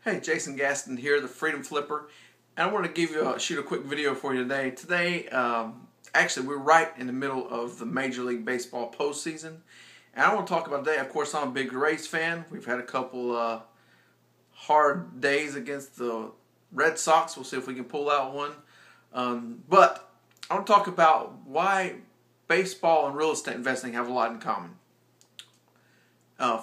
Hey, Jason Gaston here, the Freedom Flipper, and I want to shoot a quick video for you today. Actually, we're right in the middle of the Major League Baseball postseason, and I want to talk about today. Of course, I'm a big Rays fan. We've had a couple hard days against the Red Sox. We'll see if we can pull out one. But I want to talk about why baseball and real estate investing have a lot in common.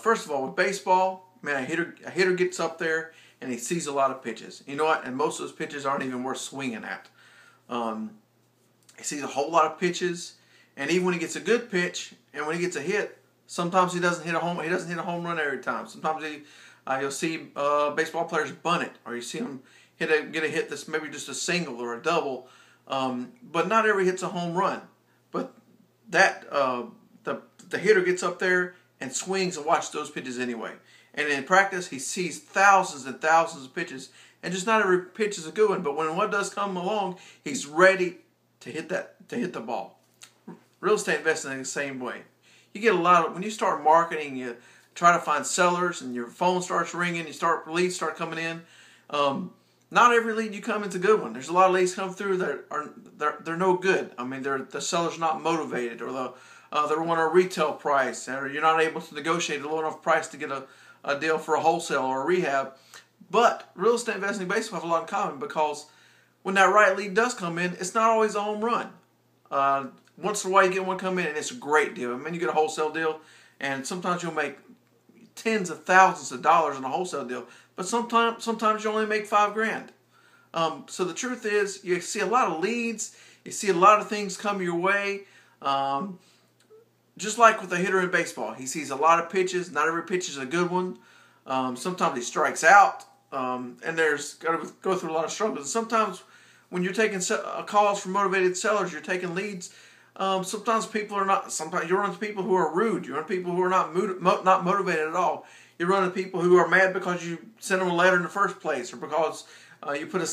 First of all, with baseball, man, a hitter gets up there and he sees a lot of pitches. You know what? And most of those pitches aren't even worth swinging at. He sees a whole lot of pitches, and even when he gets a good pitch and when he gets a hit, sometimes he doesn't hit a home run every time. Sometimes you'll see baseball players bunt it, or you see them get a hit that's maybe just a single or a double. But not every hit's a home run. But the hitter gets up there and swings and watches those pitches anyway. And in practice, he sees thousands and thousands of pitches, and just not every pitch is a good one. But when one does come along, he's ready to hit the ball. Real estate investing is the same way. You get a lot of, when you start marketing, you try to find sellers, and your phone starts ringing. Leads start coming in. Not every lead you come in is a good one. There's a lot of leads come through that they're no good. I mean, the seller's not motivated, or they want a retail price, or you're not able to negotiate a low enough price to get a deal for a wholesale or a rehab. But real estate investing and baseball have a lot in common, because when that right lead does come in, it's not always a home run. Once in a while you get one come in and it's a great deal. I mean, you get a wholesale deal, and sometimes you'll make tens of thousands of dollars in a wholesale deal, but sometimes you only make $5,000. So the truth is, you see a lot of leads, you see a lot of things come your way. Just like with a hitter in baseball, he sees a lot of pitches. Not every pitch is a good one. Sometimes he strikes out, and there's got to go through a lot of struggles. And sometimes when you're taking calls from motivated sellers, you're taking leads. Sometimes people are not. Sometimes you run into people who are rude. You run into people who are not motivated at all. You run into people who are mad because you sent them a letter in the first place, or because you put a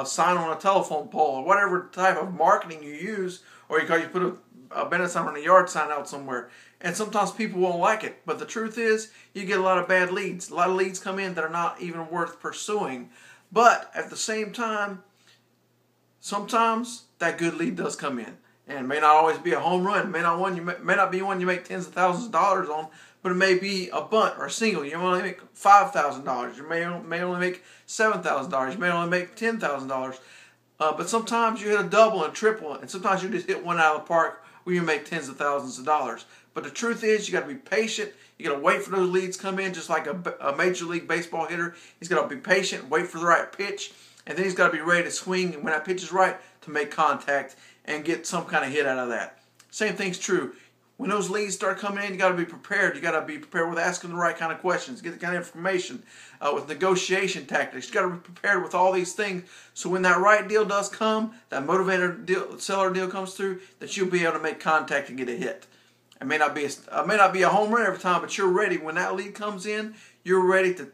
sign on a telephone pole, or whatever type of marketing you use, or because you put a bandit sign on a yard sign out somewhere. And sometimes people won't like it. But the truth is, you get a lot of bad leads. A lot of leads come in that are not even worth pursuing. But at the same time, sometimes that good lead does come in. And it may not always be a home run. It may not be one you make tens of thousands of dollars on, but it may be a bunt or a single. You may only make $5,000. You may only make $7,000. You may only make $10,000. But sometimes you hit a double and triple, and sometimes you just hit one out of the park where you make tens of thousands of dollars. But the truth is, you got to be patient. You got to wait for those leads to come in, just like a Major League Baseball hitter. He's got to be patient, wait for the right pitch, and then he's got to be ready to swing, and when that pitch is right, to make contact and get some kind of hit out of that. Same thing's true. When those leads start coming in, you got to be prepared. You got to be prepared with asking the right kind of questions, get the kind of information, with negotiation tactics. You got to be prepared with all these things, so when that right deal does come, that motivated seller deal comes through, that you'll be able to make contact and get a hit. It may not be a home run every time, but you're ready. When that lead comes in, you're ready to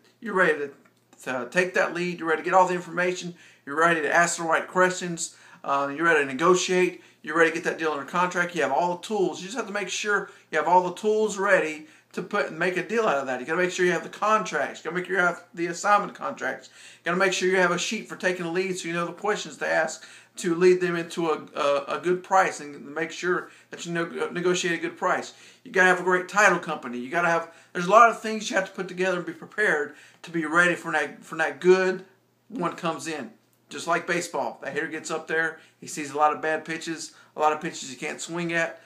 take that lead. You're ready to get all the information. You're ready to ask the right questions. You're ready to negotiate. You're ready to get that deal under contract. You have all the tools. You just have to make sure you have all the tools ready to make a deal out of that. You got to make sure you have the contracts. You got to make sure you have the assignment contracts. You got to make sure you have a sheet for taking the lead, so you know the questions to ask to lead them into a good price, and make sure that you negotiate a good price. You got to have a great title company. You got to have. There's a lot of things you have to put together and be prepared to be ready for that good one comes in. Just like baseball, that hitter gets up there, he sees a lot of bad pitches, a lot of pitches he can't swing at.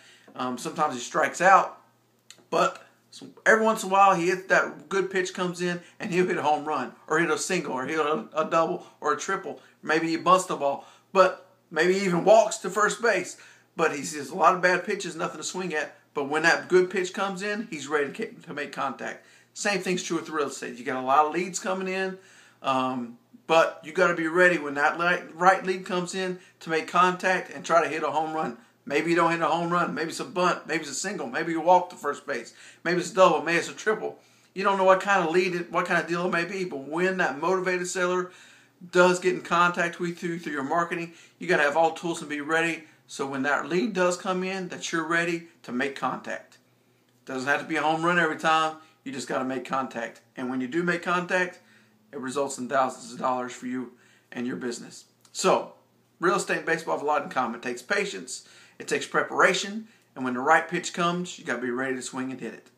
Sometimes he strikes out, but every once in a while he hits that good pitch comes in, and he'll hit a home run, or hit a single, or hit a double, or a triple. Maybe he bunts the ball, but maybe he even walks to first base. But he sees a lot of bad pitches, nothing to swing at. But when that good pitch comes in, he's ready to make contact. Same thing's true with real estate. You got a lot of leads coming in. But you got to be ready when that right lead comes in to make contact and try to hit a home run. Maybe you don't hit a home run. Maybe it's a bunt. Maybe it's a single. Maybe you walk to first base. Maybe it's a double. Maybe it's a triple. You don't know what kind of what kind of deal it may be. But when that motivated seller does get in contact with you through your marketing, you got to have all the tools and be ready. So when that lead does come in, that you're ready to make contact. Doesn't have to be a home run every time. You just got to make contact. And when you do make contact, it results in thousands of dollars for you and your business. So, real estate and baseball have a lot in common. It takes patience, it takes preparation, and when the right pitch comes, you got to be ready to swing and hit it.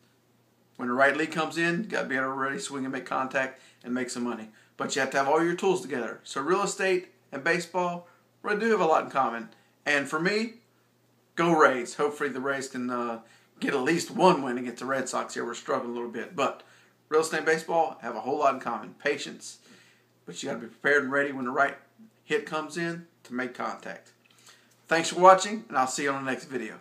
When the right lead comes in, you got to be ready to swing and make contact and make some money. But you have to have all your tools together. So real estate and baseball really do have a lot in common. And for me, go Rays. Hopefully the Rays can get at least one win against the Red Sox here. We're struggling a little bit. But real estate and baseball have a whole lot in common. Patience. But you got to be prepared and ready when the right hit comes in to make contact. Thanks for watching, and I'll see you on the next video.